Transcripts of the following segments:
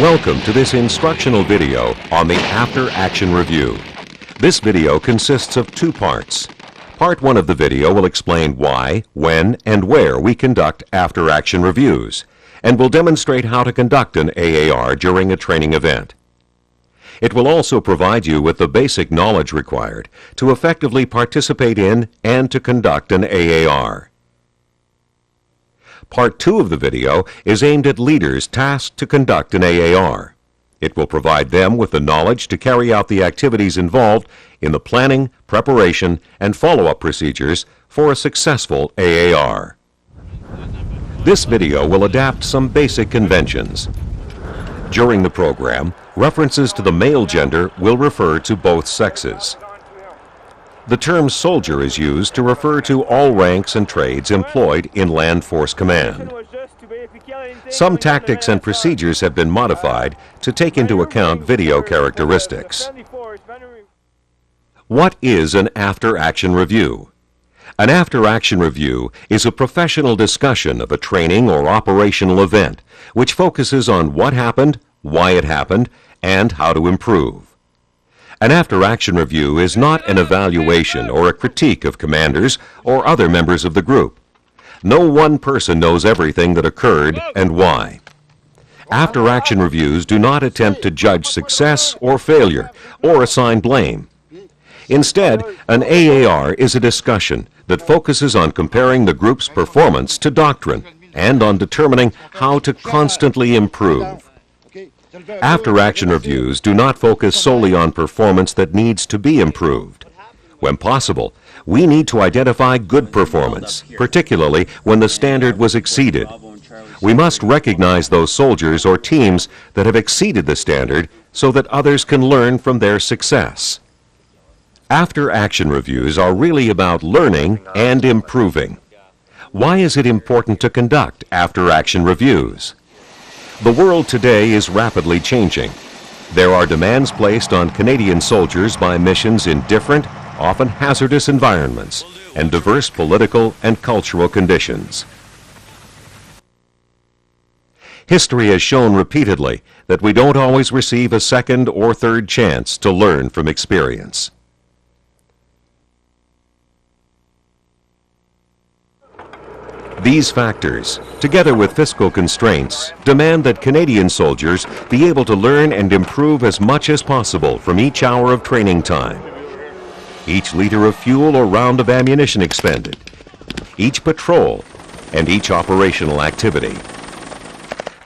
Welcome to this instructional video on the After Action Review. This video consists of two parts. Part 1 of the video will explain why, when, and where we conduct after action reviews, and will demonstrate how to conduct an AAR during a training event. It will also provide you with the basic knowledge required to effectively participate in and to conduct an AAR. Part 2 of the video is aimed at leaders tasked to conduct an AAR. It will provide them with the knowledge to carry out the activities involved in the planning, preparation, and follow-up procedures for a successful AAR. This video will adapt some basic conventions. During the program, references to the male gender will refer to both sexes. The term soldier is used to refer to all ranks and trades employed in Land Force Command. Some tactics and procedures have been modified to take into account video characteristics. What is an after-action review? An after-action review is a professional discussion of a training or operational event which focuses on what happened, why it happened, and how to improve. An after-action review is not an evaluation or a critique of commanders or other members of the group. No one person knows everything that occurred and why. After-action reviews do not attempt to judge success or failure or assign blame. Instead, an AAR is a discussion that focuses on comparing the group's performance to Doctrine and on determining how to constantly improve. After-action reviews do not focus solely on performance that needs to be improved. When possible, we need to identify good performance, particularly when the standard was exceeded. We must recognize those soldiers or teams that have exceeded the standard so that others can learn from their success. After-action reviews are really about learning and improving. Why is it important to conduct after-action reviews? The world today is rapidly changing. There are demands placed on Canadian soldiers by missions in different, often hazardous environments and diverse political and cultural conditions. History has shown repeatedly that we don't always receive a second or third chance to learn from experience. These factors, together with fiscal constraints, demand that Canadian soldiers be able to learn and improve as much as possible from each hour of training time, each liter of fuel or round of ammunition expended, each patrol, and each operational activity.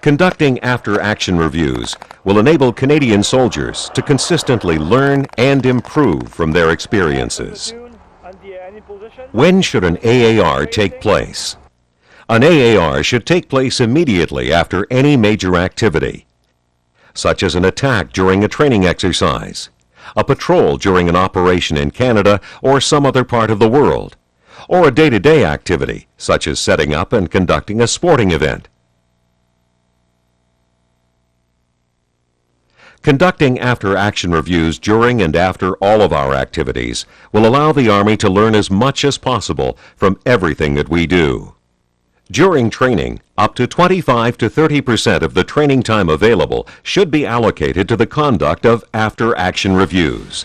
Conducting after-action reviews will enable Canadian soldiers to consistently learn and improve from their experiences. When should an AAR take place? An AAR should take place immediately after any major activity, such as an attack during a training exercise, a patrol during an operation in Canada or some other part of the world, or a day-to-day activity, such as setting up and conducting a sporting event. Conducting after-action reviews during and after all of our activities will allow the Army to learn as much as possible from everything that we do. During training, up to 25 to 30% of the training time available should be allocated to the conduct of after-action reviews.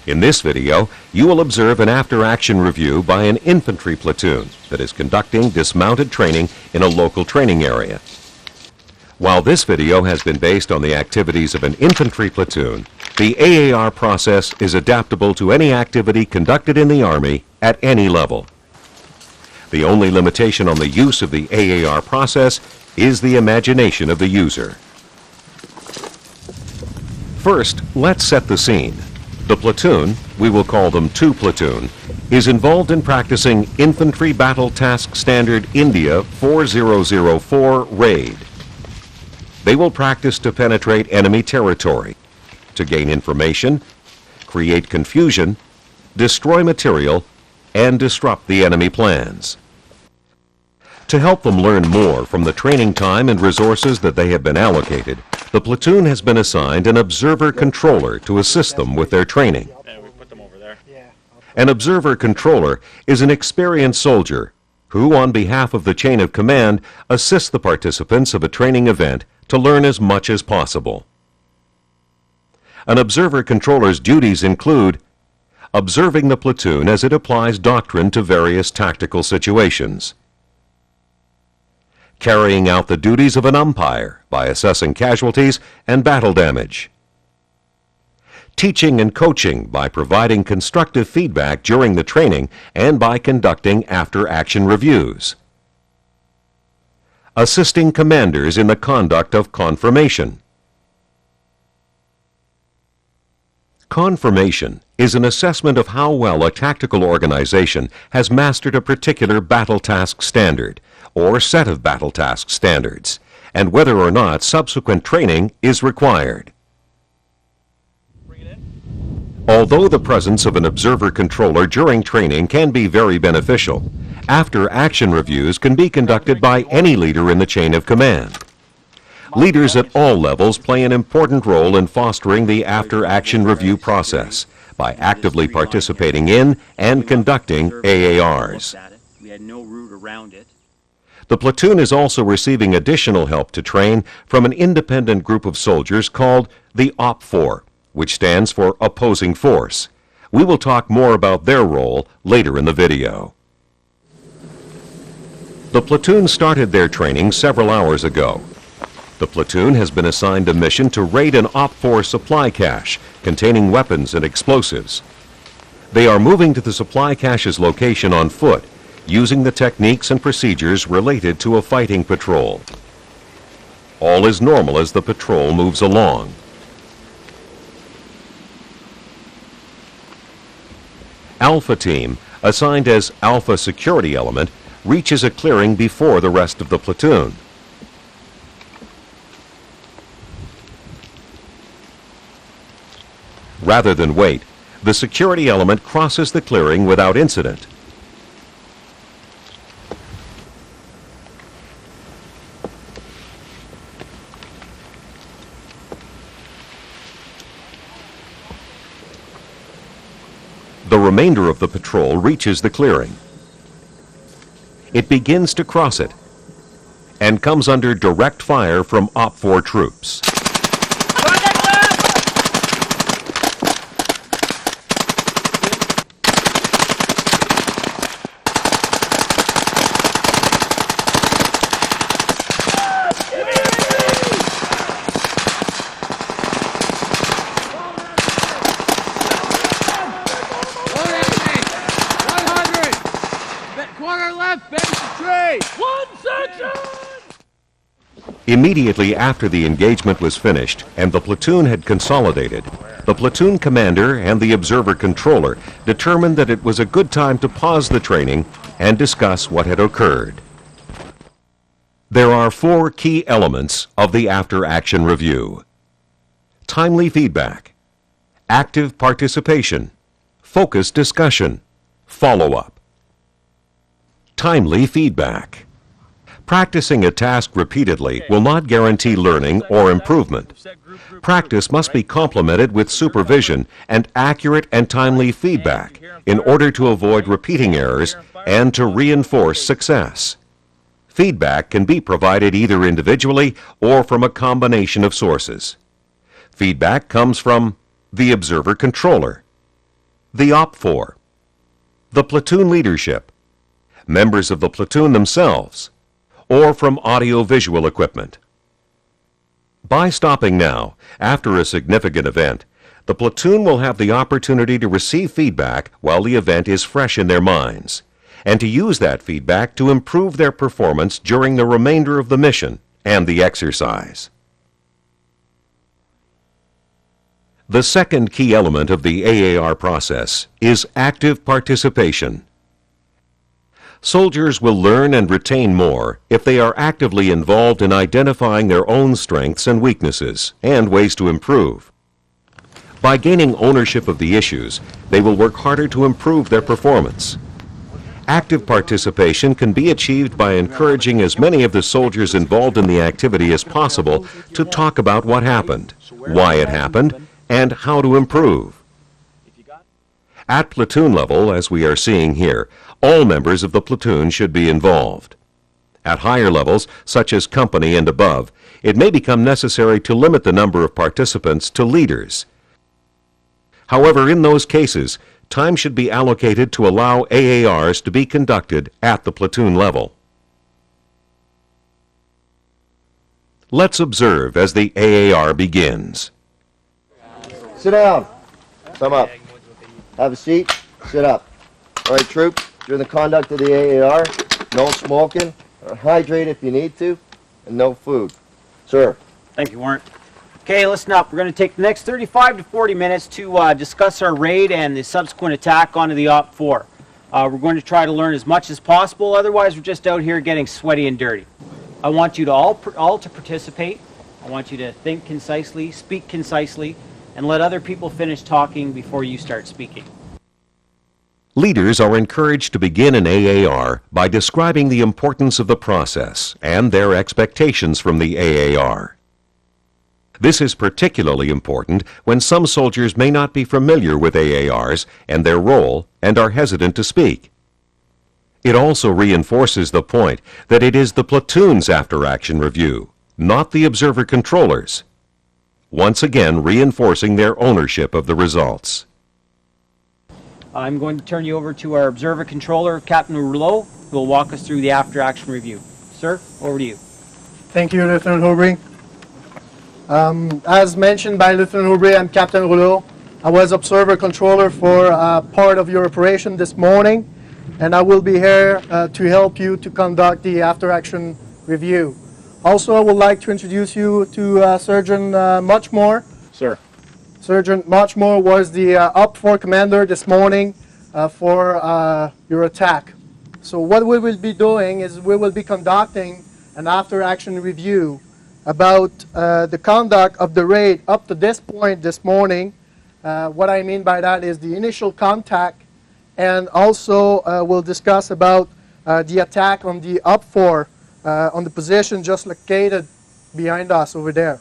In this video, you will observe an after-action review by an infantry platoon that is conducting dismounted training in a local training area. While this video has been based on the activities of an infantry platoon, the AAR process is adaptable to any activity conducted in the Army at any level. The only limitation on the use of the AAR process is the imagination of the user. First, let's set the scene. The platoon, we will call them 2 platoon, is involved in practicing Infantry Battle Task Standard India 4004 RAID. They will practice to penetrate enemy territory, to gain information, create confusion, destroy material, and disrupt the enemy plans. To help them learn more from the training time and resources that they have been allocated, the platoon has been assigned an observer controller to assist them with their training. An observer controller is an experienced soldier who, on behalf of the chain of command, assists the participants of a training event to learn as much as possible. An observer controller's duties include observing the platoon as it applies doctrine to various tactical situations, carrying out the duties of an umpire by assessing casualties and battle damage, teaching and coaching by providing constructive feedback during the training and by conducting after-action reviews, assisting commanders in the conduct of confirmation. Confirmation is an assessment of how well a tactical organization has mastered a particular battle task standard or set of battle task standards, and whether or not subsequent training is required. Although the presence of an observer controller during training can be very beneficial, after-action reviews can be conducted by any leader in the chain of command. Leaders at all levels play an important role in fostering the after-action review process by actively participating in and conducting AARs. We had no route around it. The platoon is also receiving additional help to train from an independent group of soldiers called the OP4, which stands for Opposing Force. We will talk more about their role later in the video. The platoon started their training several hours ago. The platoon has been assigned a mission to raid an OP4 supply cache containing weapons and explosives. They are moving to the supply cache's location on foot, using the techniques and procedures related to a fighting patrol. All is normal as the patrol moves along. Alpha Team, assigned as Alpha Security Element, reaches a clearing before the rest of the platoon. Rather than wait, the security element crosses the clearing without incident. The remainder of the patrol reaches the clearing. It begins to cross it and comes under direct fire from OP4 troops. Immediately after the engagement was finished and the platoon had consolidated, the platoon commander and the observer controller determined that it was a good time to pause the training and discuss what had occurred. There are 4 key elements of the after-action review: timely feedback, active participation, focused discussion, follow-up. Timely feedback. Practicing a task repeatedly will not guarantee learning or improvement. Practice must be complemented with supervision and accurate and timely feedback in order to avoid repeating errors and to reinforce success. Feedback can be provided either individually or from a combination of sources. Feedback comes from the observer controller, the OP4, the platoon leadership, members of the platoon themselves, or from audio-visual equipment. By stopping now, after a significant event, the platoon will have the opportunity to receive feedback while the event is fresh in their minds, and to use that feedback to improve their performance during the remainder of the mission and the exercise. The second key element of the AAR process is active participation. Soldiers will learn and retain more if they are actively involved in identifying their own strengths and weaknesses and ways to improve. By gaining ownership of the issues, they will work harder to improve their performance. Active participation can be achieved by encouraging as many of the soldiers involved in the activity as possible to talk about what happened, why it happened, and how to improve. At platoon level, as we are seeing here, all members of the platoon should be involved. At higher levels, such as company and above, it may become necessary to limit the number of participants to leaders. However, in those cases, time should be allocated to allow AARs to be conducted at the platoon level. Let's observe as the AAR begins. Sit down. Come up. Have a seat. Sit up. All right, troops, during the conduct of the AAR, no smoking, hydrate if you need to, and no food. Sir. Thank you, Warrant. Okay, listen up. We're going to take the next 35 to 40 minutes to discuss our raid and the subsequent attack onto the Op 4. We're going to try to learn as much as possible, otherwise we're just out here getting sweaty and dirty. I want you to all to participate. I want you to think concisely, speak concisely, and let other people finish talking before you start speaking. Leaders are encouraged to begin an AAR by describing the importance of the process and their expectations from the AAR. This is particularly important when some soldiers may not be familiar with AARs and their role and are hesitant to speak. It also reinforces the point that it is the platoon's after-action review, not the observer controllers, once again reinforcing their ownership of the results. I'm going to turn you over to our observer controller, Captain Rouleau, who will walk us through the after-action review. Sir, over to you. Thank you, Lieutenant Aubry. As mentioned by Lieutenant Aubry, I'm Captain Rouleau. I was observer controller for part of your operation this morning, and I will be here to help you to conduct the after-action review. Also, I would like to introduce you to Sergeant Muchmore. Sir. Sergeant Muchmore was the Op 4 commander this morning for your attack. So what we will be doing is we will be conducting an after-action review about the conduct of the raid up to this point this morning. What I mean by that is the initial contact, and also we'll discuss about the attack on the Op 4 on the position just located behind us over there.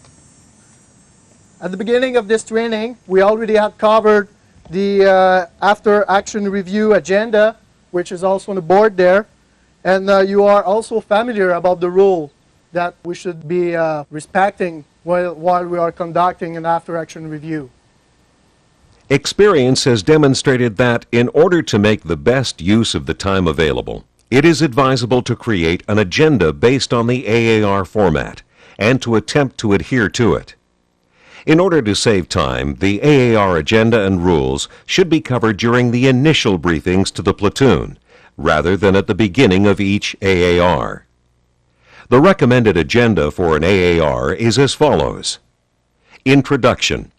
At the beginning of this training, we already had covered the after-action review agenda, which is also on the board there, and you are also familiar about the rule that we should be respecting while we are conducting an after-action review. Experience has demonstrated that in order to make the best use of the time available, it is advisable to create an agenda based on the AAR format and to attempt to adhere to it. In order to save time, the AAR agenda and rules should be covered during the initial briefings to the platoon, rather than at the beginning of each AAR. The recommended agenda for an AAR is as follows. Introduction.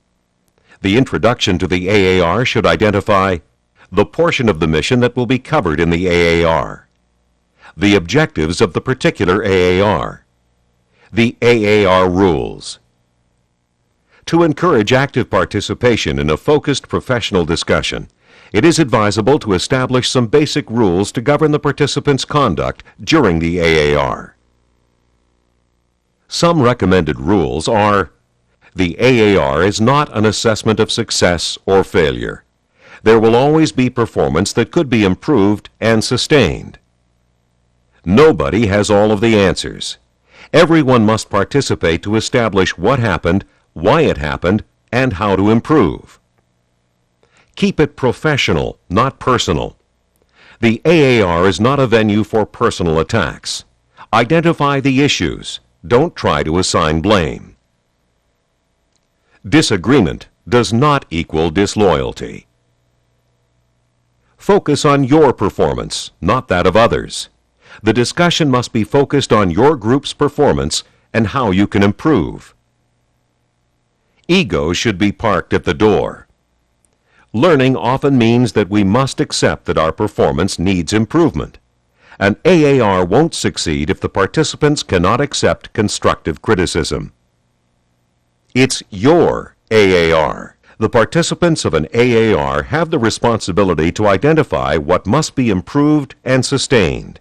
The introduction to the AAR should identify the portion of the mission that will be covered in the AAR, the objectives of the particular AAR, the AAR rules. To encourage active participation in a focused professional discussion, it is advisable to establish some basic rules to govern the participants' conduct during the AAR. Some recommended rules are: the AAR is not an assessment of success or failure. There will always be performance that could be improved and sustained. Nobody has all of the answers. Everyone must participate to establish what happened, why it happened, and how to improve. Keep it professional, not personal. The AAR is not a venue for personal attacks. Identify the issues. Don't try to assign blame. Disagreement does not equal disloyalty. Focus on your performance, not that of others. The discussion must be focused on your group's performance and how you can improve. Ego should be parked at the door. Learning often means that we must accept that our performance needs improvement. An AAR won't succeed if the participants cannot accept constructive criticism. It's your AAR. The participants of an AAR have the responsibility to identify what must be improved and sustained.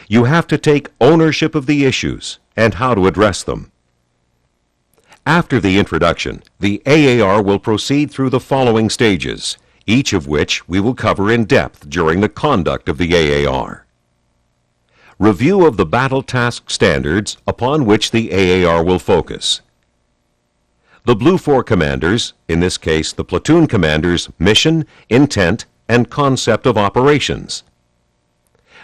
You have to take ownership of the issues and how to address them. After the introduction, the AAR will proceed through the following stages: each of which we will cover in depth during the conduct of the AAR. Review of the battle task standards upon which the AAR will focus. The Blue 4 commanders, in this case the platoon commander's mission, intent, and concept of operations.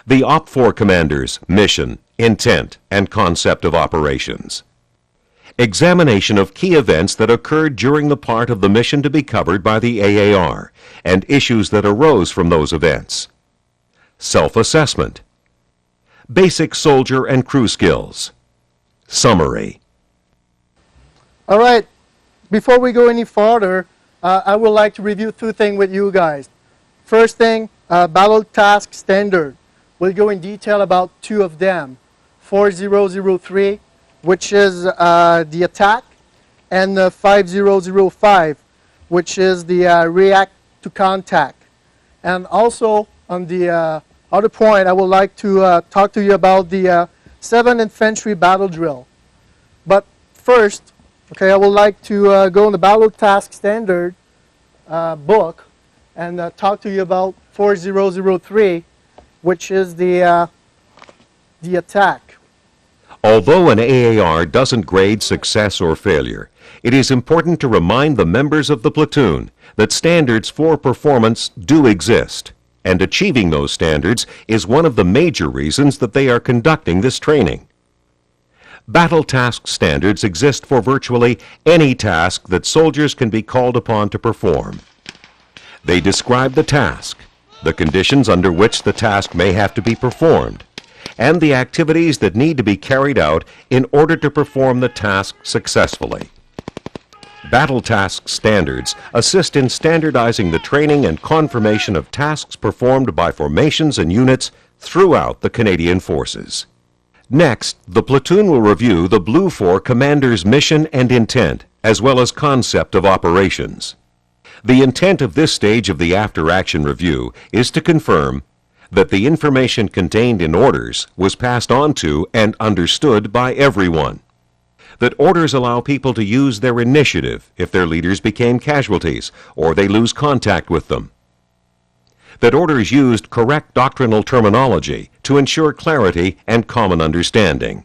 The Op 4 commander's mission, intent, and concept of operations. Examination of key events that occurred during the part of the mission to be covered by the AAR and issues that arose from those events. Self-assessment. Basic soldier and crew skills. Summary. All right, before we go any farther, I would like to review two things with you guys. First thing, battle task standard. We'll go in detail about two of them. 4003, which is the attack, and 5005, which is the react to contact. And also, on the other point, I would like to talk to you about the 7th Infantry Battle Drill. But first, okay, I would like to go in the Battle Task Standard book and talk to you about 4003, which is the attack. Although an AAR doesn't grade success or failure, it is important to remind the members of the platoon that standards for performance do exist, and achieving those standards is one of the major reasons that they are conducting this training. Battle task standards exist for virtually any task that soldiers can be called upon to perform. They describe the task, the conditions under which the task may have to be performed, and the activities that need to be carried out in order to perform the task successfully. Battle task standards assist in standardizing the training and confirmation of tasks performed by formations and units throughout the Canadian Forces. Next, the platoon will review the Blue 4 commander's mission and intent, as well as concept of operations. The intent of this stage of the after-action review is to confirm that the information contained in orders was passed on to and understood by everyone, that orders allow people to use their initiative if their leaders became casualties or they lose contact with them, that orders used correct doctrinal terminology to ensure clarity and common understanding.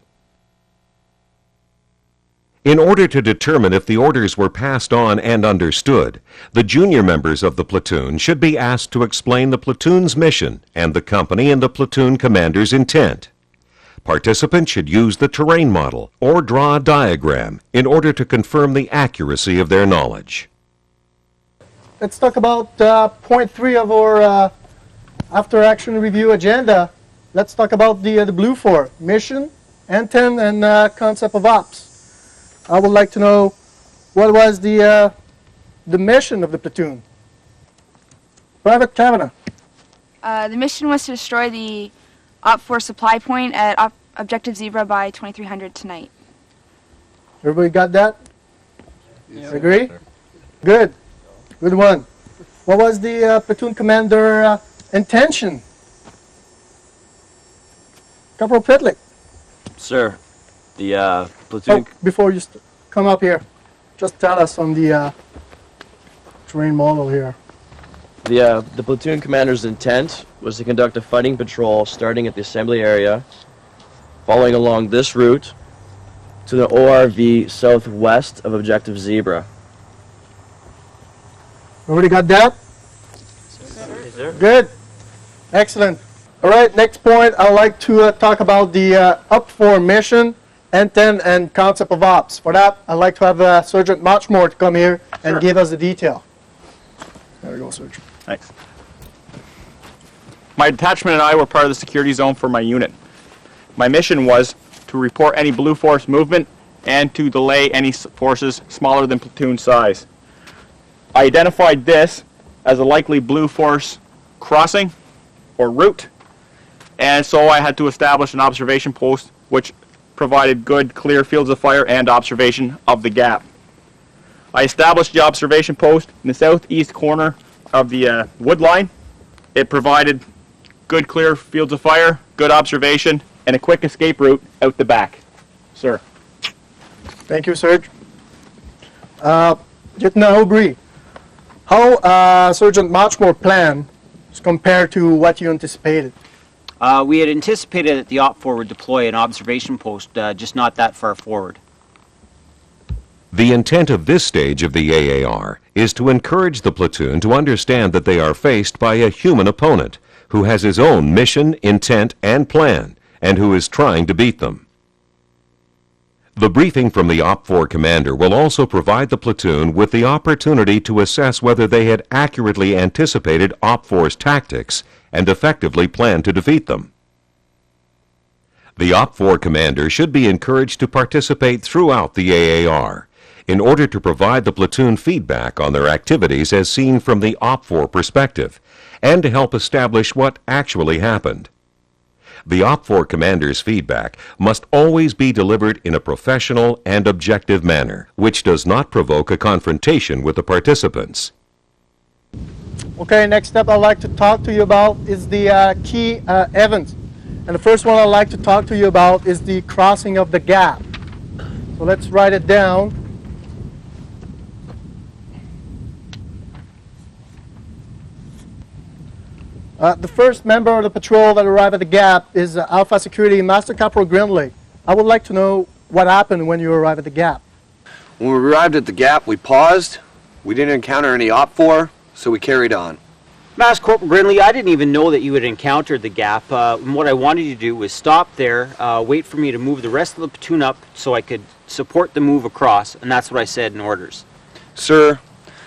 In order to determine if the orders were passed on and understood, the junior members of the platoon should be asked to explain the platoon's mission and the company and the platoon commander's intent. Participants should use the terrain model or draw a diagram in order to confirm the accuracy of their knowledge. Let's talk about point 3 of our after-action review agenda. Let's talk about the Blue 4, mission, intent, and concept of ops. I would like to know what was the mission of the platoon. Private Kavanaugh. The mission was to destroy the Op 4 supply point at Objective Zebra by 2300 tonight. Everybody got that? Yes. Agree? Good. Good one. What was the platoon commander intention? Corporal Pitlick. Sir, the platoon... Oh, before you come up here, just tell us on the terrain model here. The platoon commander's intent was to conduct a fighting patrol starting at the assembly area, following along this route to the ORV southwest of Objective Zebra. Everybody got that? Yes, sir. Good. Excellent. All right, next point, I'd like to talk about the Op 4 mission, intent, and concept of ops. For that, I'd like to have Sergeant Marchmore to come here and give us the detail. There we go, Sergeant. Thanks. My detachment and I were part of the security zone for my unit. My mission was to report any Blue Force movement and to delay any forces smaller than platoon size. I identified this as a likely Blue Force crossing or route, and so I had to establish an observation post which provided good, clear fields of fire and observation of the gap. I established the observation post in the southeast corner of the wood line. It provided good, clear fields of fire, good observation, and a quick escape route out the back. Sir. Thank you, Serge. Lieutenant Aubry, How Sergeant Marchmore planned compared to what you anticipated? We had anticipated that the OPFOR would deploy an observation post, just not that far forward. The intent of this stage of the AAR is to encourage the platoon to understand that they are faced by a human opponent who has his own mission, intent, and plan, and who is trying to beat them. The briefing from the OPFOR commander will also provide the platoon with the opportunity to assess whether they had accurately anticipated OPFOR's tactics and effectively planned to defeat them. The OPFOR commander should be encouraged to participate throughout the AAR in order to provide the platoon feedback on their activities as seen from the OPFOR perspective and to help establish what actually happened. The OPFOR commander's feedback must always be delivered in a professional and objective manner, which does not provoke a confrontation with the participants. Okay, next step I'd like to talk to you about is the key events. And the first one I'd like to talk to you about is the crossing of the gap. So let's write it down. The first member of the patrol that arrived at the gap is Alpha Security Master Corporal Grindley. I would like to know what happened when you arrived at the gap. When we arrived at the gap, we paused. We didn't encounter any OPFOR, so we carried on. Master Corporal Grindley, I didn't even know that you had encountered the gap. And what I wanted you to do was stop there, wait for me to move the rest of the platoon up so I could support the move across, and that's what I said in orders. Sir,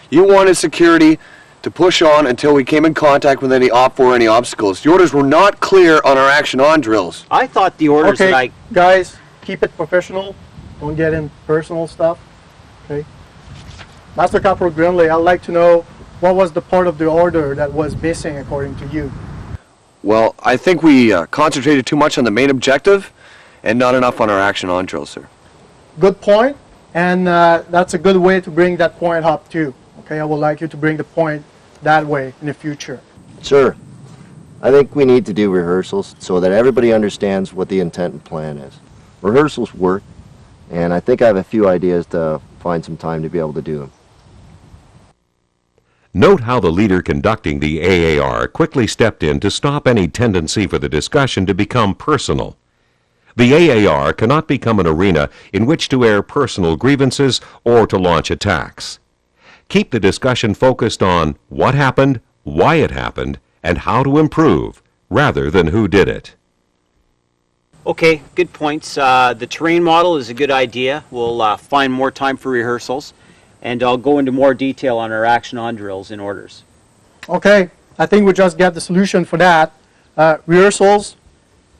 you wanted security to push on until we came in contact with any OPFOR or any obstacles. The orders were not clear on our action on drills. I thought the orders that I... Guys, keep it professional. Don't get in personal stuff. Okay. Master Corporal Grindley, I'd like to know what was the part of the order that was missing according to you. Well, I think we concentrated too much on the main objective and not enough on our action on drills, sir. Good point, and that's a good way to bring that point up too. Okay, I would like you to bring the point that way in the future. Sir, I think we need to do rehearsals so that everybody understands what the intent and plan is. Rehearsals work, and I think I have a few ideas to find some time to be able to do them. Note how the leader conducting the AAR quickly stepped in to stop any tendency for the discussion to become personal. The AAR cannot become an arena in which to air personal grievances or to launch attacks. Keep the discussion focused on what happened, why it happened, and how to improve, rather than who did it. Okay, good points. The terrain model is a good idea. We'll find more time for rehearsals, and I'll go into more detail on our action on drills in orders. Okay, I think we just got the solution for that. Rehearsals,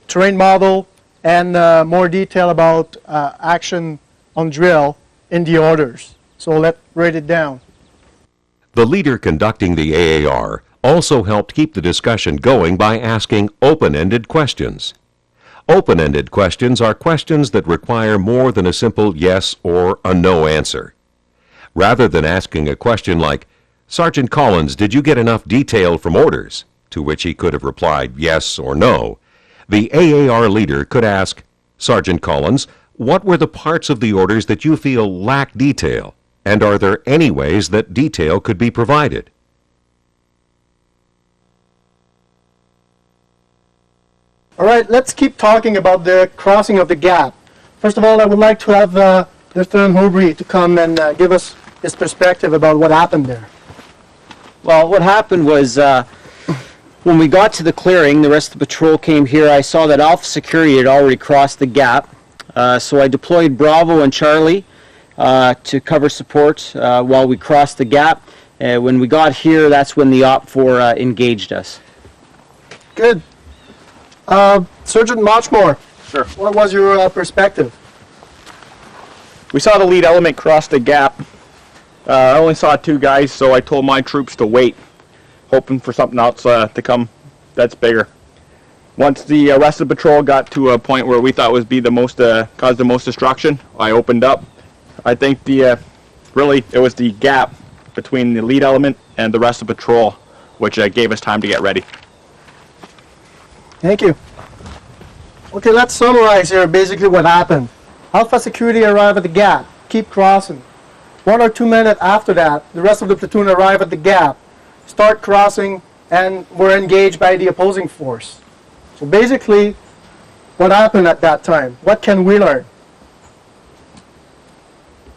terrain model, and more detail about action on drill in the orders. So let's write it down. The leader conducting the AAR also helped keep the discussion going by asking open-ended questions. Open-ended questions are questions that require more than a simple yes or a no answer. Rather than asking a question like, "Sergeant Collins, did you get enough detail from orders?" to which he could have replied yes or no, the AAR leader could ask, "Sergeant Collins, what were the parts of the orders that you feel lack detail? And are there any ways that detail could be provided?" All right, let's keep talking about the crossing of the gap. First of all, I would like to have Lieutenant Hobry to come and give us his perspective about what happened there. Well, what happened was when we got to the clearing, the rest of the patrol came here. I saw that Alpha Security had already crossed the gap, so I deployed Bravo and Charlie to cover support while we crossed the gap. When we got here, that's when the OPFOR engaged us. Good. Sergeant Marchmore, Sure. what was your perspective? We saw the lead element cross the gap. I only saw two guys, so I told my troops to wait, hoping for something else to come that's bigger. Once the rest of the patrol got to a point where we thought would be the most cause the most destruction, I opened up. I think really it was the gap between the lead element and the rest of the patrol which gave us time to get ready. Thank you. Okay, let's summarize here basically what happened. Alpha Security arrived at the gap. Keep crossing. 1 or 2 minutes after that, the rest of the platoon arrive at the gap, start crossing, and were engaged by the opposing force. So basically, what happened at that time? What can we learn?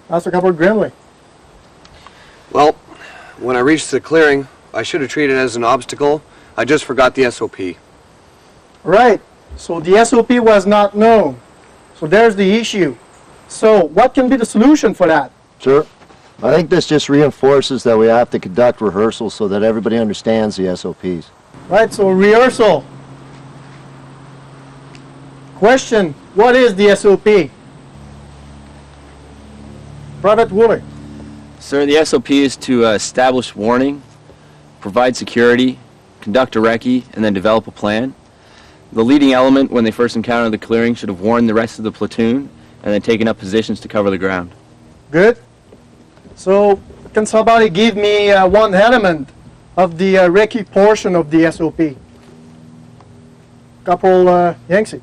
Master Corporal Grimley. Well, when I reached the clearing, I should have treated it as an obstacle. I just forgot the SOP. Right. So the SOP was not known. So there's the issue. So what can be the solution for that? Sure. I think this just reinforces that we have to conduct rehearsals so that everybody understands the SOPs. Right, so rehearsal. Question, what is the SOP? Private Wooler. Sir, the SOP is to establish warning, provide security, conduct a recce, and then develop a plan. The leading element, when they first encounter the clearing, should have warned the rest of the platoon and then taken up positions to cover the ground. Good. So, can somebody give me one element of the recce portion of the SOP? Corporal Yancey.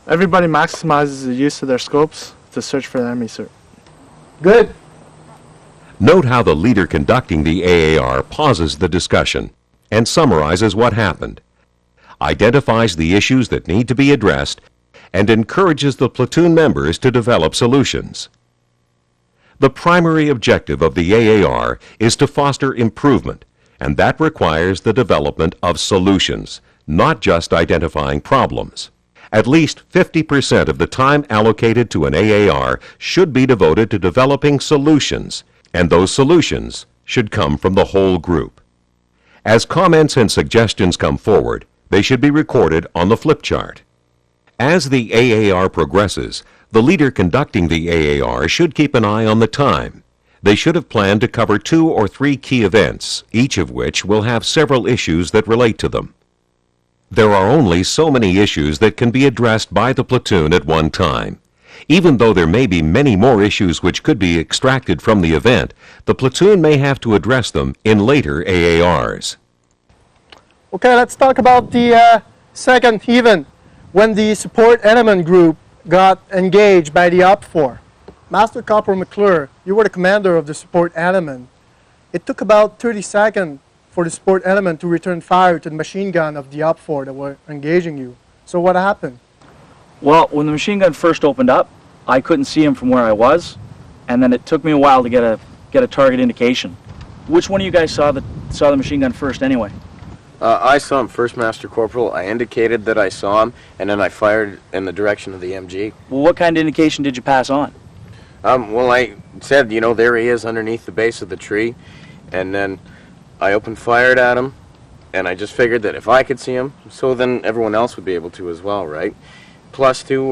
Everybody maximizes the use of their scopes to search for the enemy, sir. Good. Note how the leader conducting the AAR pauses the discussion and summarizes what happened, identifies the issues that need to be addressed, and encourages the platoon members to develop solutions. The primary objective of the AAR is to foster improvement, and that requires the development of solutions, not just identifying problems. At least 50% of the time allocated to an AAR should be devoted to developing solutions, and those solutions should come from the whole group. As comments and suggestions come forward, they should be recorded on the flip chart. As the AAR progresses, the leader conducting the AAR should keep an eye on the time. They should have planned to cover 2 or 3 key events, each of which will have several issues that relate to them. There are only so many issues that can be addressed by the platoon at one time. Even though there may be many more issues which could be extracted from the event, the platoon may have to address them in later AARs. Okay, let's talk about the second event, when the support element group got engaged by the OPFOR. Master Corporal McClure, you were the commander of the support element. It took about 30 seconds for the support element to return fire to the machine gun of the OPFOR that were engaging you. So what happened? Well, when the machine gun first opened up, I couldn't see him from where I was, and then it took me a while to get a target indication. Which one of you guys saw the machine gun first anyway? I saw him first, Master Corporal. I indicated that I saw him, and then I fired in the direction of the MG. Well, what kind of indication did you pass on? Well, I said, you know, there he is underneath the base of the tree, and then I opened fire at him, and I just figured that if I could see him, so then everyone else would be able to as well, right? Plus, too,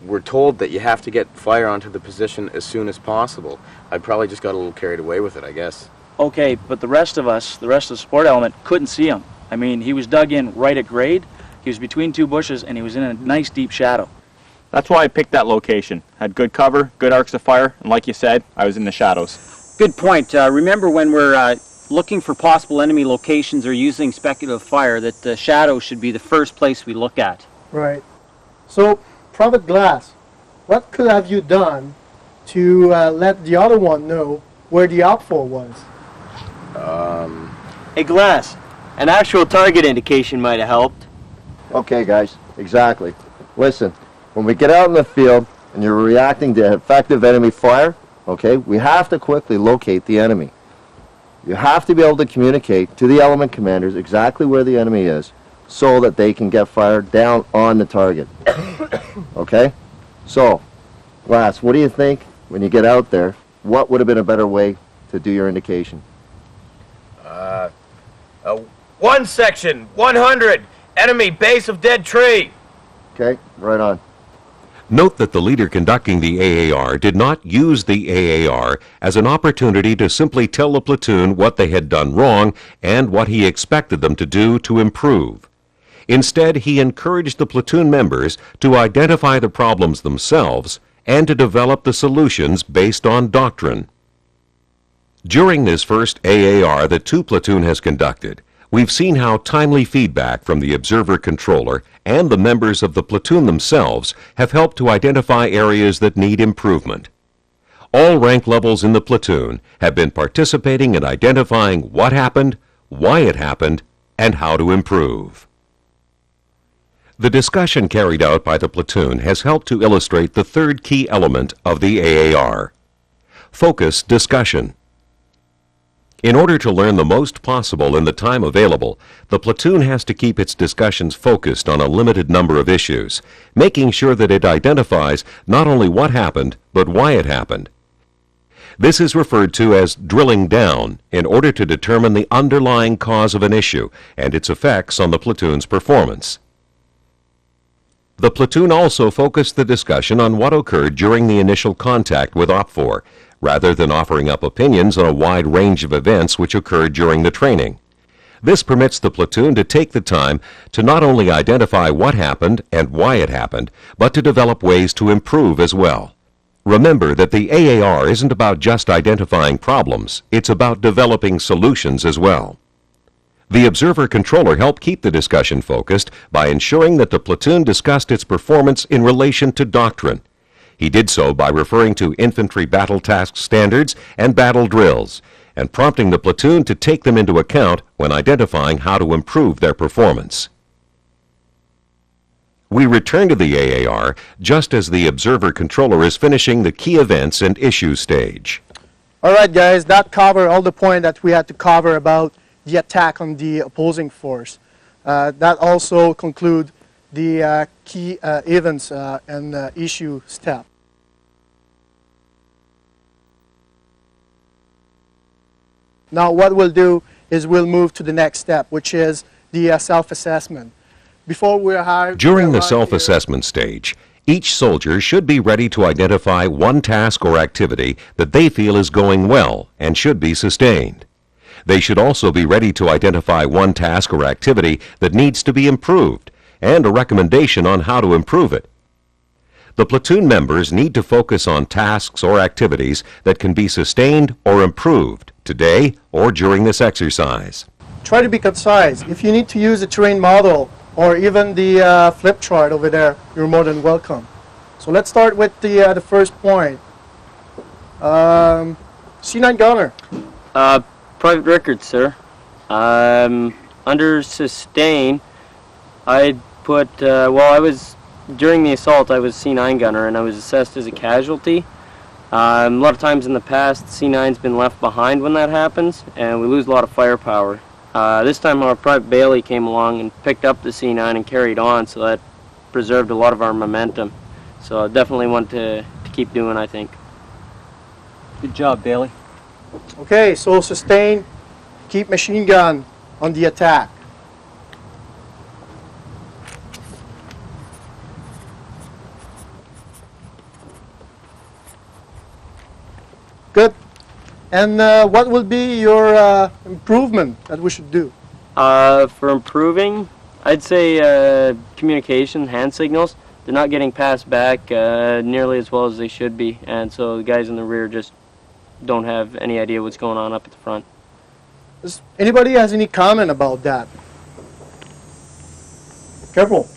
we're told that you have to get fire onto the position as soon as possible. I probably just got a little carried away with it, I guess. Okay, but the rest of us, the rest of the support element, couldn't see him. I mean, he was dug in right at grade, he was between 2 bushes, and he was in a nice deep shadow. That's why I picked that location. Had good cover, good arcs of fire, and like you said, I was in the shadows. Good point. Remember when we're looking for possible enemy locations or using speculative fire, that the shadow should be the first place we look at. Right. So, Private Glass, what could have you done to let the other one know where the OPFOR was? Hey, Glass, an actual target indication might have helped. Okay, guys, exactly. Listen, when we get out in the field and you're reacting to effective enemy fire, okay, we have to quickly locate the enemy. You have to be able to communicate to the element commanders exactly where the enemy is so that they can get fire down on the target. Okay? So, Glass, what do you think when you get out there? What would have been a better way to do your indication? One section, 100, enemy base of dead tree. Okay, right on. Note that the leader conducting the AAR did not use the AAR as an opportunity to simply tell the platoon what they had done wrong and what he expected them to do to improve. Instead, he encouraged the platoon members to identify the problems themselves and to develop the solutions based on doctrine. During this first AAR that 2 Platoon has conducted, we've seen how timely feedback from the observer controller and the members of the platoon themselves have helped to identify areas that need improvement. All rank levels in the platoon have been participating in identifying what happened, why it happened, and how to improve. The discussion carried out by the platoon has helped to illustrate the third key element of the AAR: focused discussion. In order to learn the most possible in the time available, the platoon has to keep its discussions focused on a limited number of issues, making sure that it identifies not only what happened, but why it happened. This is referred to as drilling down in order to determine the underlying cause of an issue and its effects on the platoon's performance. The platoon also focused the discussion on what occurred during the initial contact with OPFOR, rather than offering up opinions on a wide range of events which occurred during the training. This permits the platoon to take the time to not only identify what happened and why it happened, but to develop ways to improve as well. Remember that the AAR isn't about just identifying problems, it's about developing solutions as well. The observer-controller helped keep the discussion focused by ensuring that the platoon discussed its performance in relation to doctrine. He did so by referring to infantry battle task standards and battle drills, and prompting the platoon to take them into account when identifying how to improve their performance. We return to the AAR just as the observer-controller is finishing the key events and issues stage. All right, guys, that covered all the points that we had to cover about the attack on the opposing force. That also concludes the key events and issue step. Now what we'll do is we'll move to the next step, which is the self-assessment. During the self-assessment stage, each soldier should be ready to identify one task or activity that they feel is going well and should be sustained. They should also be ready to identify one task or activity that needs to be improved and a recommendation on how to improve it. The platoon members need to focus on tasks or activities that can be sustained or improved today or during this exercise. Try to be concise. If you need to use a terrain model or even the flip chart over there, you're more than welcome. So let's start with the first point. C9 gunner. Private record, sir. Under sustain, I put, during the assault, I was C9 gunner and I was assessed as a casualty. A lot of times in the past, C9's been left behind when that happens, and we lose a lot of firepower. This time our Private Bailey came along and picked up the C9 and carried on, so that preserved a lot of our momentum. So I definitely want to keep doing, I think. Good job, Bailey. Okay, so sustain, keep machine gun on the attack. Good. And what will be your improvement that we should do? For improving, I'd say communication, hand signals. They're not getting passed back nearly as well as they should be, and so the guys in the rear just don't have any idea what's going on up at the front. Does anybody has any comment about that? Corporal.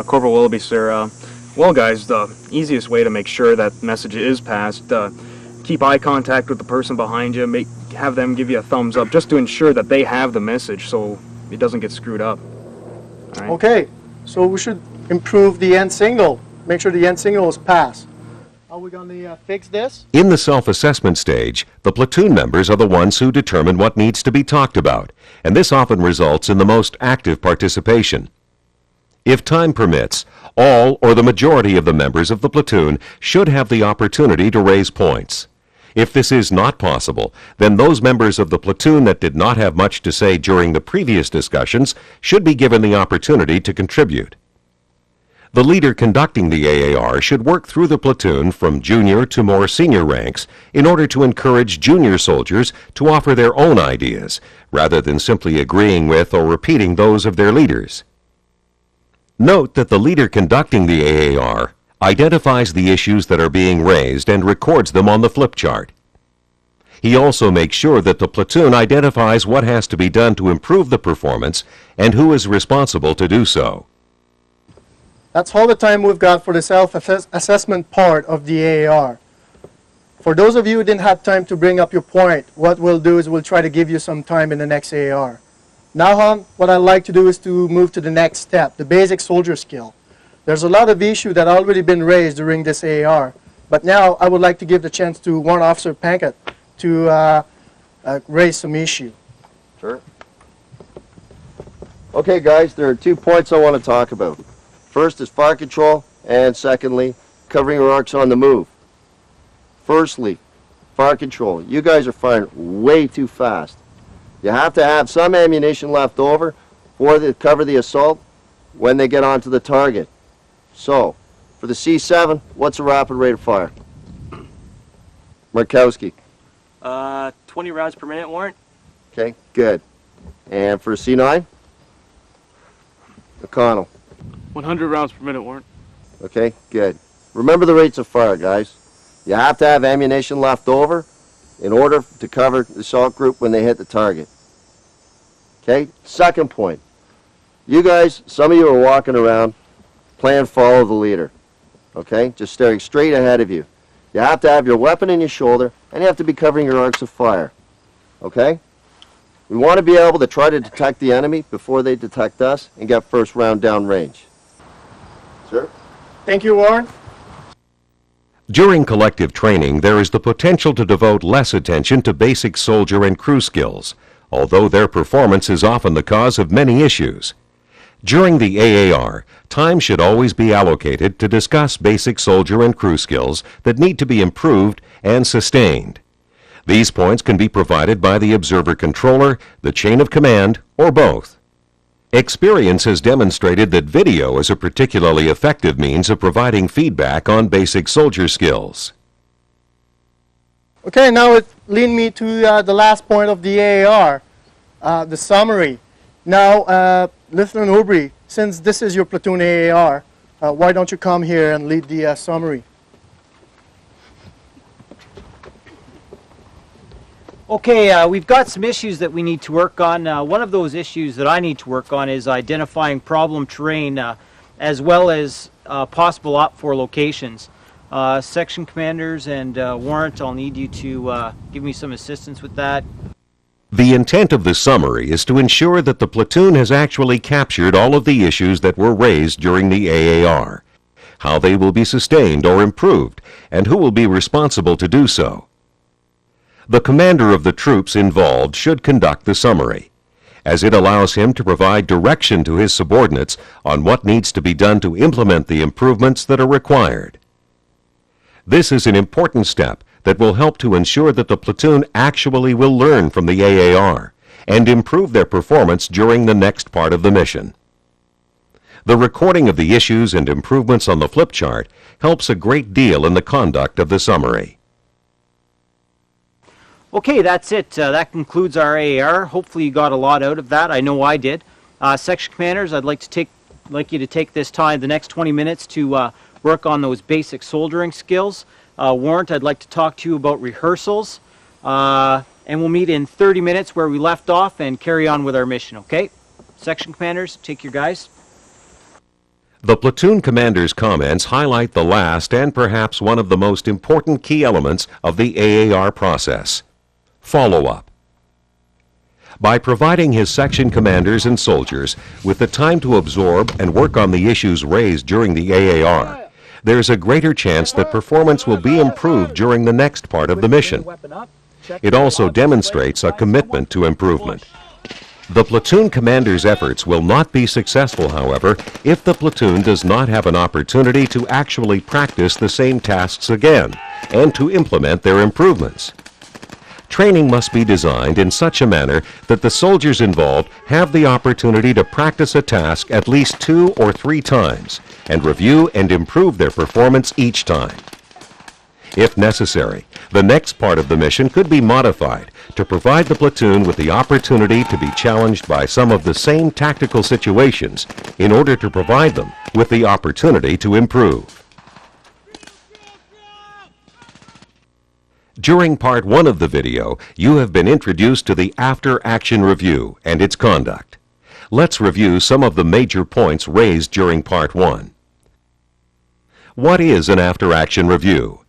Corporal Willoughby, sir. Well, guys, the easiest way to make sure that message is passed, keep eye contact with the person behind you, have them give you a thumbs up, just to ensure that they have the message so it doesn't get screwed up. All right? Okay, so we should improve the end signal, make sure the end signal is passed. Are we going to fix this? In the self-assessment stage, the platoon members are the ones who determine what needs to be talked about, and this often results in the most active participation. If time permits, all or the majority of the members of the platoon should have the opportunity to raise points. If this is not possible, then those members of the platoon that did not have much to say during the previous discussions should be given the opportunity to contribute. The leader conducting the AAR should work through the platoon from junior to more senior ranks in order to encourage junior soldiers to offer their own ideas, rather than simply agreeing with or repeating those of their leaders. Note that the leader conducting the AAR identifies the issues that are being raised and records them on the flip chart. He also makes sure that the platoon identifies what has to be done to improve the performance and who is responsible to do so. That's all the time we've got for the self-assessment part of the AAR. For those of you who didn't have time to bring up your point, what we'll do is we'll try to give you some time in the next AAR. Now on, what I'd like to do is to move to the next step, the basic soldier skill. There's a lot of issues that already been raised during this AAR, but now I would like to give the chance to Warrant Officer Pankett to raise some issue. Sure. Okay guys, there are 2 points I want to talk about. First is fire control, and secondly, covering your arcs on the move. Firstly, fire control. You guys are firing way too fast. You have to have some ammunition left over to cover the assault when they get onto the target. So, for the C7, what's the rapid rate of fire? Markowski. 20 rounds per minute, Warrant. Okay, good. And for C9? O'Connell. 100 rounds per minute, Warrant. Okay, good. Remember the rates of fire, guys. You have to have ammunition left over in order to cover the assault group when they hit the target. Okay, second point. You guys, some of you are walking around playing follow the leader. Okay, just staring straight ahead of you. You have to have your weapon in your shoulder, and you have to be covering your arcs of fire. Okay? We want to be able to try to detect the enemy before they detect us and get first round down range. Sir? Thank you, Warren. During collective training, there is the potential to devote less attention to basic soldier and crew skills, although their performance is often the cause of many issues. During the AAR, time should always be allocated to discuss basic soldier and crew skills that need to be improved and sustained. These points can be provided by the observer controller, the chain of command, or both. Experience has demonstrated that video is a particularly effective means of providing feedback on basic soldier skills. Okay, now it leads me to the last point of the AAR, the summary. Now, Lieutenant Aubry, since this is your platoon AAR, why don't you come here and lead the summary? Okay, we've got some issues that we need to work on. One of those issues that I need to work on is identifying problem terrain as well as possible OPFOR locations. Section commanders and Warrant, I'll need you to give me some assistance with that. The intent of the summary is to ensure that the platoon has actually captured all of the issues that were raised during the AAR, how they will be sustained or improved, and who will be responsible to do so. The commander of the troops involved should conduct the summary, as it allows him to provide direction to his subordinates on what needs to be done to implement the improvements that are required. This is an important step that will help to ensure that the platoon actually will learn from the AAR and improve their performance during the next part of the mission. The recording of the issues and improvements on the flip chart helps a great deal in the conduct of the summary. Okay, that's it. That concludes our AAR. Hopefully you got a lot out of that. I know I did. Section commanders, I'd like you to take this time, the next 20 minutes, to work on those basic soldering skills. Warrant, I'd like to talk to you about rehearsals. And we'll meet in 30 minutes where we left off and carry on with our mission, okay? Section commanders, take your guys. The platoon commander's comments highlight the last and perhaps one of the most important key elements of the AAR process: follow-up. By providing his section commanders and soldiers with the time to absorb and work on the issues raised during the AAR, there's a greater chance that performance will be improved during the next part of the mission. It also demonstrates a commitment to improvement. The platoon commander's efforts will not be successful, however, if the platoon does not have an opportunity to actually practice the same tasks again and to implement their improvements. Training must be designed in such a manner that the soldiers involved have the opportunity to practice a task at least 2 or 3 times and review and improve their performance each time. If necessary, the next part of the mission could be modified to provide the platoon with the opportunity to be challenged by some of the same tactical situations in order to provide them with the opportunity to improve. During part 1 of the video, you have been introduced to the after-action review and its conduct. Let's review some of the major points raised during part 1. What is an after-action review?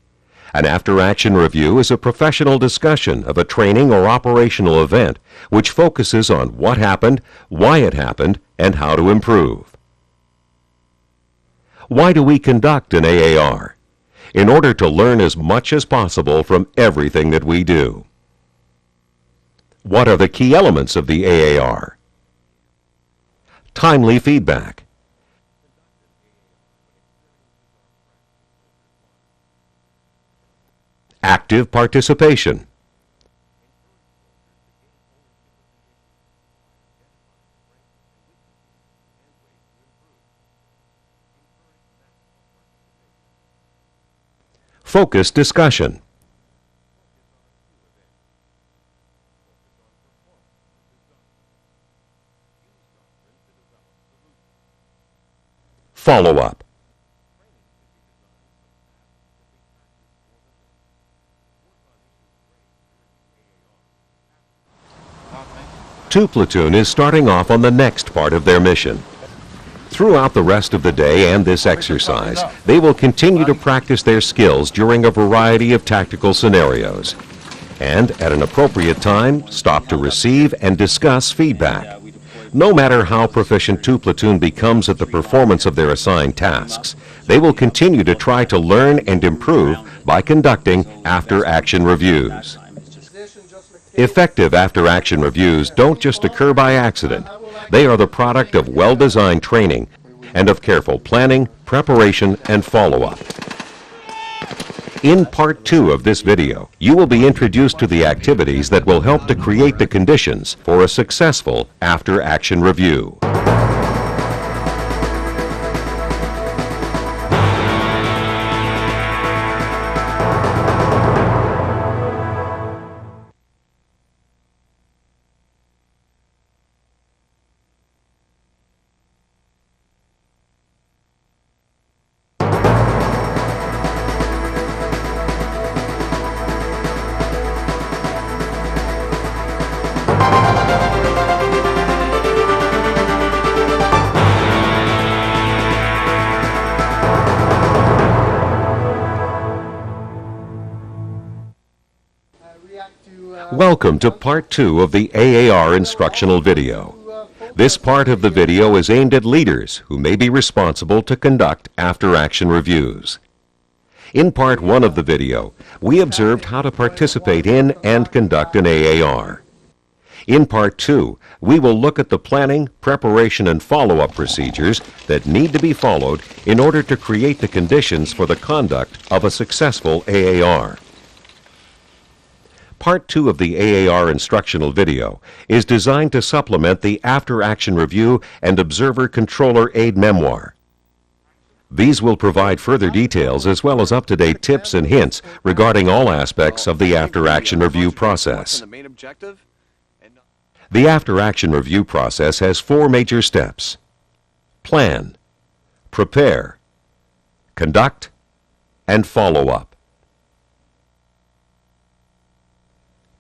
An after-action review is a professional discussion of a training or operational event which focuses on what happened, why it happened, and how to improve. Why do we conduct an AAR? In order to learn as much as possible from everything that we do. What are the key elements of the AAR? Timely feedback. Active participation. Focused discussion. Follow-up. Two platoon is starting off on the next part of their mission. Throughout the rest of the day and this exercise, they will continue to practice their skills during a variety of tactical scenarios. And at an appropriate time, stop to receive and discuss feedback. No matter how proficient 2 platoon becomes at the performance of their assigned tasks, they will continue to try to learn and improve by conducting after-action reviews. Effective after-action reviews don't just occur by accident. They are the product of well-designed training and of careful planning, preparation, and follow-up. In part 2 of this video, you will be introduced to the activities that will help to create the conditions for a successful after-action review. Welcome to part 2 of the AAR instructional video. This part of the video is aimed at leaders who may be responsible to conduct after-action reviews. In part 1 of the video, we observed how to participate in and conduct an AAR. In part 2, we will look at the planning, preparation, and follow-up procedures that need to be followed in order to create the conditions for the conduct of a successful AAR. Part 2 of the AAR instructional video is designed to supplement the after-action review and observer controller aid memoir. These will provide further details as well as up-to-date tips and hints regarding all aspects of the after-action review process. The after-action review process has 4 major steps: plan, prepare, conduct, and follow-up.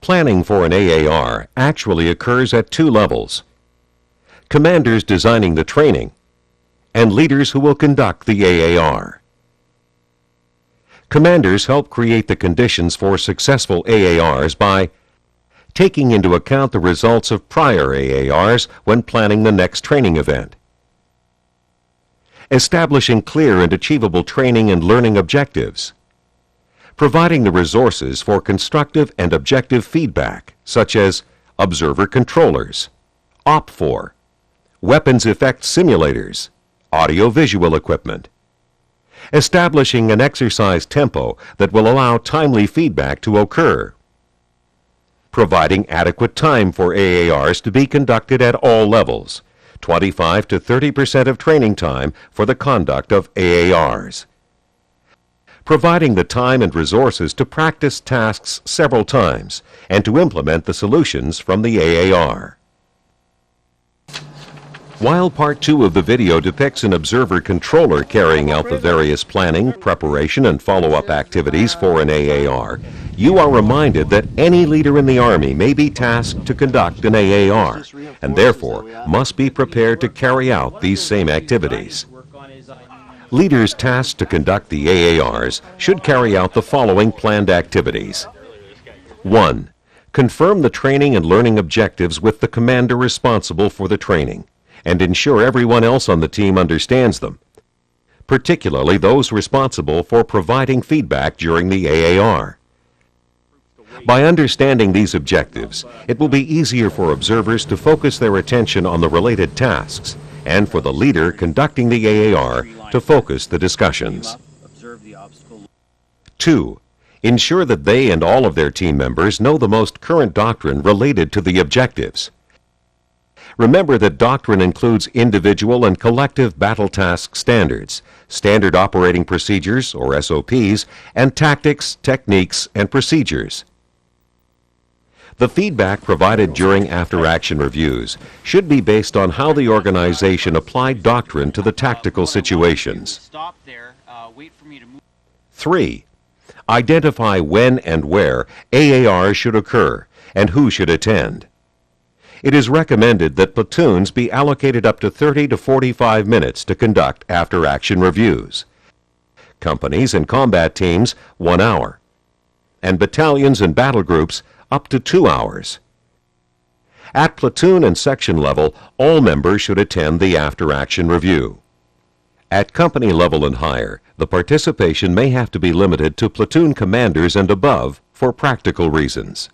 Planning for an AAR actually occurs at 2 levels: commanders designing the training and leaders who will conduct the AAR. Commanders help create the conditions for successful AARs by taking into account the results of prior AARs when planning the next training event, establishing clear and achievable training and learning objectives, providing the resources for constructive and objective feedback, such as observer controllers, OPFOR, weapons effect simulators, audio-visual equipment, establishing an exercise tempo that will allow timely feedback to occur, providing adequate time for AARs to be conducted at all levels, 25 to 30% of training time for the conduct of AARs, providing the time and resources to practice tasks several times and to implement the solutions from the AAR. While part 2 of the video depicts an observer controller carrying out the various planning, preparation, and follow-up activities for an AAR, you are reminded that any leader in the Army may be tasked to conduct an AAR, and therefore must be prepared to carry out these same activities. Leaders tasked to conduct the AARs should carry out the following planned activities. 1. Confirm the training and learning objectives with the commander responsible for the training, and ensure everyone else on the team understands them, particularly those responsible for providing feedback during the AAR. By understanding these objectives, it will be easier for observers to focus their attention on the related tasks, and for the leader conducting the AAR to focus the discussions. 2. Ensure that they and all of their team members know the most current doctrine related to the objectives. Remember that doctrine includes individual and collective battle task standards, standard operating procedures, or SOPs, and tactics, techniques, and procedures. The feedback provided during after-action reviews should be based on how the organization applied doctrine to the tactical situations. 3. Identify when and where AAR should occur and who should attend. It is recommended that platoons be allocated up to 30 to 45 minutes to conduct after-action reviews. Companies and combat teams, 1 hour. And battalions and battle groups, up to 2 hours. At platoon and section level, all members should attend the after-action review. At company level and higher, the participation may have to be limited to platoon commanders and above for practical reasons.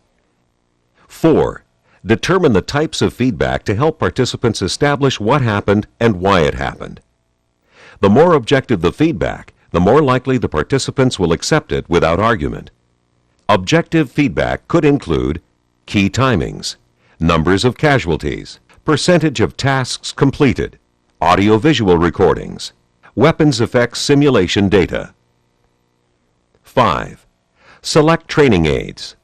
4. Determine the types of feedback to help participants establish what happened and why it happened. The more objective the feedback, the more likely the participants will accept it without argument. Objective feedback could include key timings, numbers of casualties, percentage of tasks completed, audio-visual recordings, weapons effects simulation data. 5. Select training aids.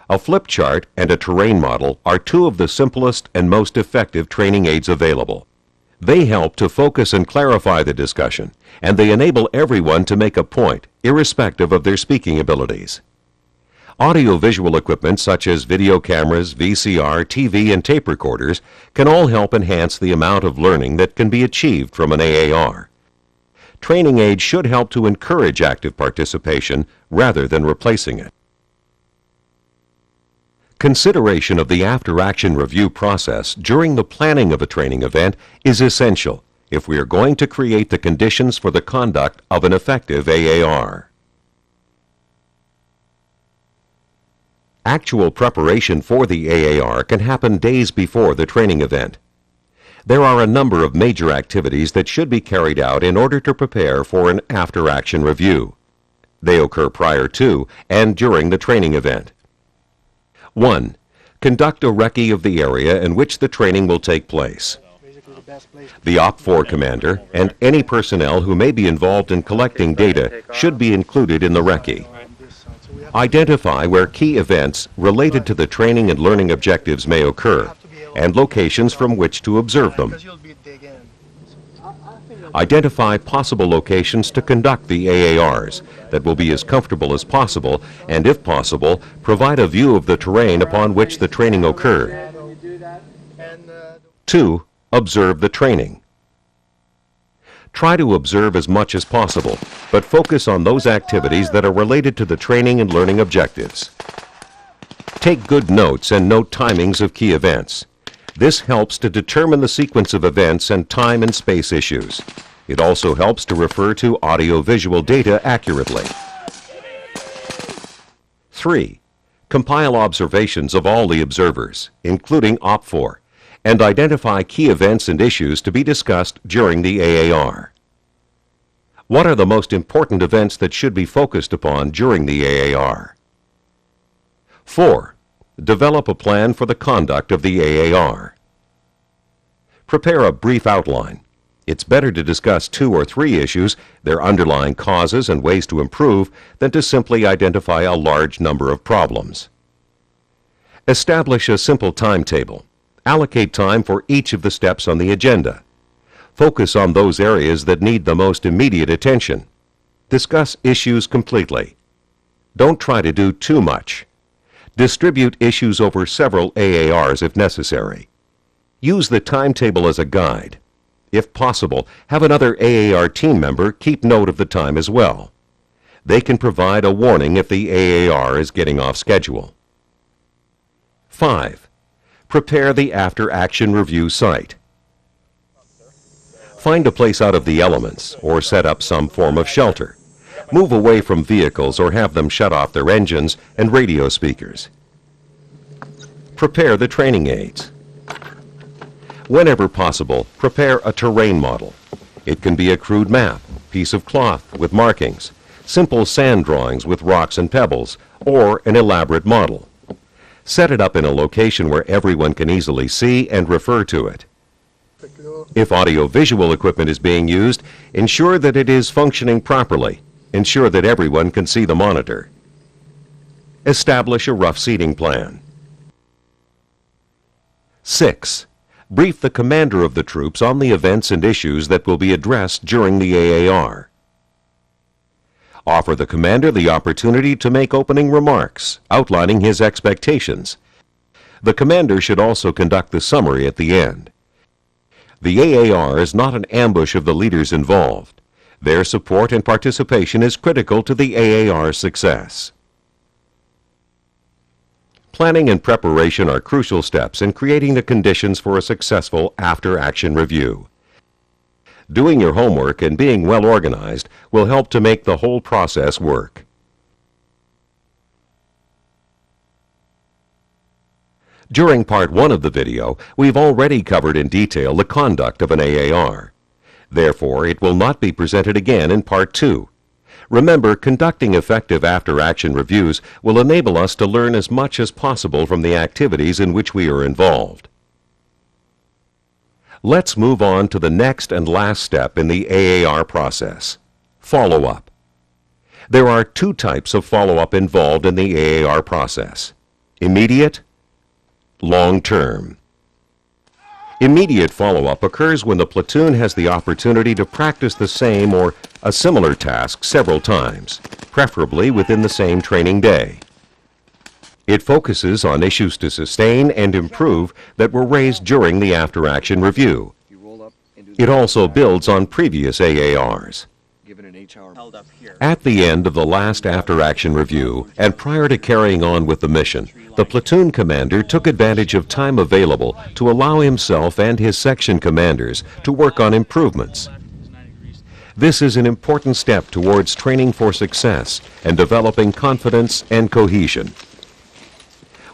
A flip chart and a terrain model are two of the simplest and most effective training aids available. They help to focus and clarify the discussion, and they enable everyone to make a point, irrespective of their speaking abilities. Audio-visual equipment such as video cameras, VCR, TV, and tape recorders can all help enhance the amount of learning that can be achieved from an AAR. Training aids should help to encourage active participation rather than replacing it. Consideration of the after-action review process during the planning of a training event is essential if we are going to create the conditions for the conduct of an effective AAR. Actual preparation for the AAR can happen days before the training event. There are a number of major activities that should be carried out in order to prepare for an after-action review. They occur prior to and during the training event. 1. Conduct a recce of the area in which the training will take place. The OPFOR commander and any personnel who may be involved in collecting data should be included in the recce. Identify where key events related to the training and learning objectives may occur, and locations from which to observe them. Identify possible locations to conduct the AARs that will be as comfortable as possible, and if possible, provide a view of the terrain upon which the training occurred. 2. Observe the training. Try to observe as much as possible, but focus on those activities that are related to the training and learning objectives. Take good notes and note timings of key events. This helps to determine the sequence of events and time and space issues. It also helps to refer to audio-visual data accurately. 3. Compile observations of all the observers, including OPFOR, and identify key events and issues to be discussed during the AAR. What are the most important events that should be focused upon during the AAR? 4. Develop a plan for the conduct of the AAR. Prepare a brief outline. It's better to discuss 2 or 3 issues, their underlying causes and ways to improve, than to simply identify a large number of problems. Establish a simple timetable. Allocate time for each of the steps on the agenda. Focus on those areas that need the most immediate attention. Discuss issues completely. Don't try to do too much. Distribute issues over several AARs if necessary. Use the timetable as a guide. If possible, have another AAR team member keep note of the time as well. They can provide a warning if the AAR is getting off schedule. 5. Prepare the after-action review site. Find a place out of the elements or set up some form of shelter. Move away from vehicles or have them shut off their engines and radio speakers. Prepare the training aids. Whenever possible, prepare a terrain model. It can be a crude map, piece of cloth with markings, simple sand drawings with rocks and pebbles, or an elaborate model. Set it up in a location where everyone can easily see and refer to it. If audio-visual equipment is being used, ensure that it is functioning properly. Ensure that everyone can see the monitor. Establish a rough seating plan. 6. Brief the commander of the troops on the events and issues that will be addressed during the AAR. Offer the commander the opportunity to make opening remarks, outlining his expectations. The commander should also conduct the summary at the end. The AAR is not an ambush of the leaders involved. Their support and participation is critical to the AAR's success. Planning and preparation are crucial steps in creating the conditions for a successful after-action review. Doing your homework and being well organized will help to make the whole process work. During part 1 of the video, we've already covered in detail the conduct of an AAR. Therefore, it will not be presented again in part 2. Remember, conducting effective after-action reviews will enable us to learn as much as possible from the activities in which we are involved. Let's move on to the next and last step in the AAR process, follow-up. There are 2 types of follow-up involved in the AAR process: immediate, long-term. Immediate follow-up occurs when the platoon has the opportunity to practice the same or a similar task several times, preferably within the same training day. It focuses on issues to sustain and improve that were raised during the after-action review. It also builds on previous AARs. At the end of the last after-action review, and prior to carrying on with the mission, the platoon commander took advantage of time available to allow himself and his section commanders to work on improvements. This is an important step towards training for success and developing confidence and cohesion.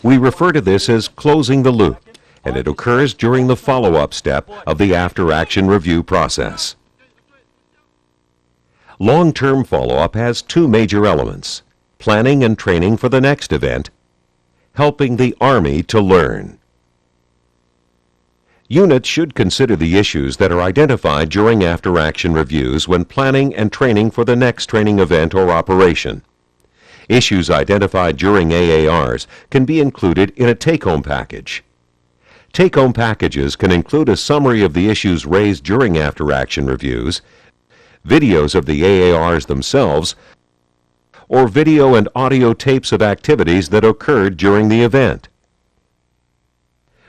We refer to this as closing the loop, and it occurs during the follow-up step of the after-action review process. Long-term follow-up has 2 major elements: planning and training for the next event, helping the Army to learn. Units should consider the issues that are identified during after-action reviews when planning and training for the next training event or operation. Issues identified during AARs can be included in a take-home package. Take-home packages can include a summary of the issues raised during after-action reviews, videos of the AARs themselves, or video and audio tapes of activities that occurred during the event.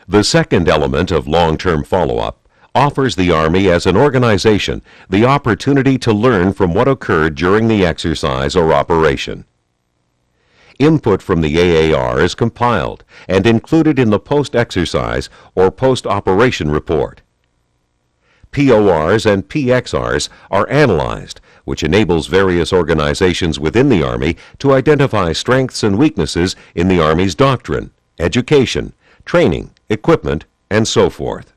The second element of long-term follow-up offers the Army as an organization the opportunity to learn from what occurred during the exercise or operation. Input from the AAR is compiled and included in the post-exercise or post-operation report. PORs and PXRs are analyzed, which enables various organizations within the Army to identify strengths and weaknesses in the Army's doctrine, education, training, equipment, and so forth.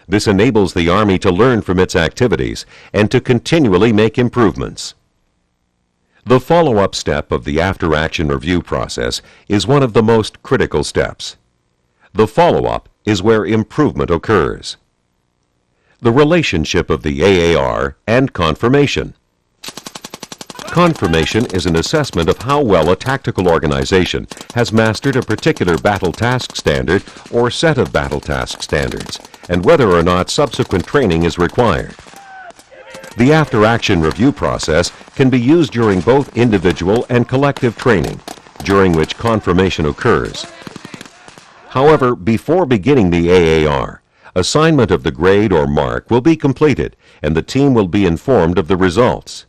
This enables the Army to learn from its activities and to continually make improvements. The follow-up step of the after-action review process is one of the most critical steps. The follow-up is where improvement occurs. The relationship of the AAR and confirmation. Confirmation is an assessment of how well a tactical organization has mastered a particular battle task standard or set of battle task standards, and whether or not subsequent training is required. The after-action review process can be used during both individual and collective training, during which confirmation occurs. However, before beginning the AAR, assignment of the grade or mark will be completed and the team will be informed of the results.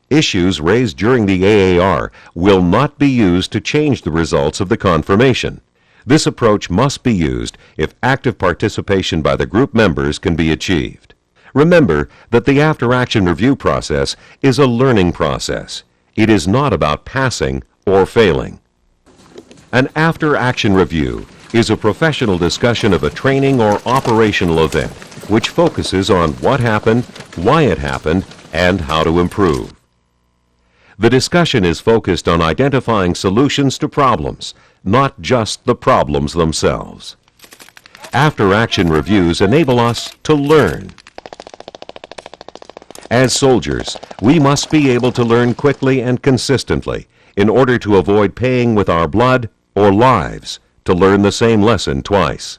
Issues raised during the AAR will not be used to change the results of the confirmation. This approach must be used if active participation by the group members can be achieved. Remember that the after-action review process is a learning process. It is not about passing or failing. An after-action review is a professional discussion of a training or operational event which focuses on what happened, why it happened, and how to improve. The discussion is focused on identifying solutions to problems, not just the problems themselves. After-action reviews enable us to learn. As soldiers, we must be able to learn quickly and consistently in order to avoid paying with our blood or lives to learn the same lesson twice.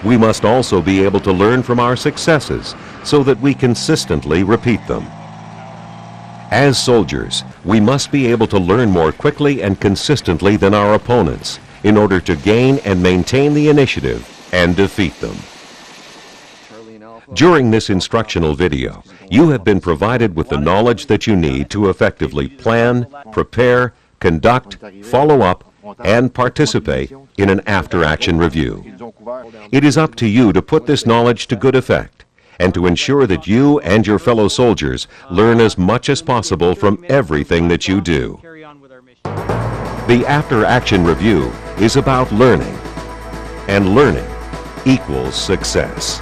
We must also be able to learn from our successes so that we consistently repeat them. As soldiers, we must be able to learn more quickly and consistently than our opponents in order to gain and maintain the initiative and defeat them. During this instructional video, you have been provided with the knowledge that you need to effectively plan, prepare, conduct, follow up, and participate in an after-action review. It is up to you to put this knowledge to good effect and to ensure that you and your fellow soldiers learn as much as possible from everything that you do. The after-action review is about learning, and learning equals success.